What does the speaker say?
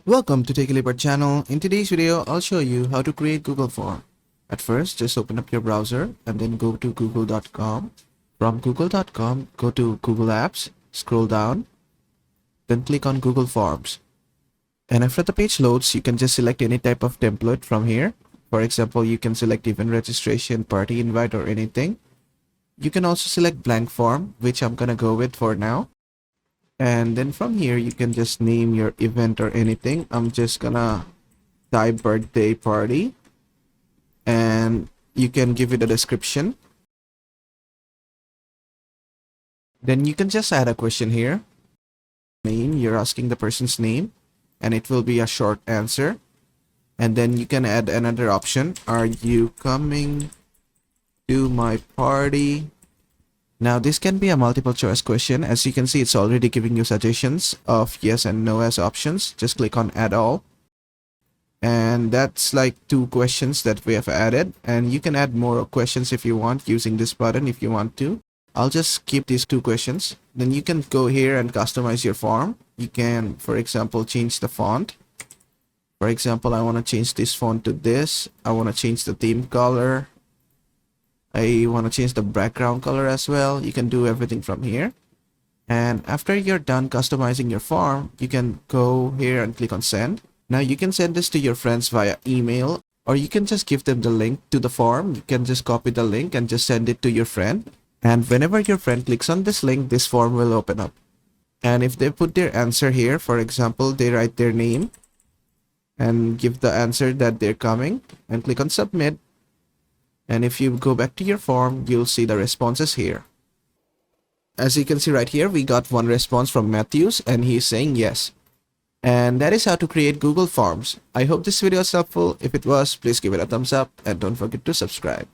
Welcome to Take a Leap channel. In today's video, I'll show you how to create Google Form. At first, just open up your browser and then go to google.com. From google.com, go to Google Apps, scroll down, then click on Google Forms. And after the page loads, you can just select any type of template from here. For example, you can select event registration, party invite, or anything. You can also select blank form, which I'm gonna go with for now. And then from here, you can just name your event or anything. I'm just gonna type birthday party. And you can give it a description. Then you can just add a question here. Name, you're asking the person's name, and it will be a short answer. And then you can add another option. Are you coming to my party? Now this can be a multiple choice question. As you can see, it's already giving you suggestions of yes and no as options. Just click on add all. And that's like 2 questions that we have added. And you can add more questions if you want using this button if you want to. I'll just keep these 2 questions. Then you can go here and customize your form. You can, for example, change the font. For example, I want to change this font to this. I want to change the theme color. I want to change the background color as well. You can do everything from here. And after you're done customizing your form, you can go here and click on send. Now you can send this to your friends via email, or you can just give them the link to the form. You can just copy the link and just send it to your friend. And whenever your friend clicks on this link, this form will open up. And if they put their answer here, for example, they write their name and give the answer that they're coming and click on submit. And if you go back to your form, you'll see the responses here. As you can see right here, we got 1 response from Matthews and he's saying yes. And that is how to create Google Forms. I hope this video was helpful. If it was, please give it a thumbs up and don't forget to subscribe.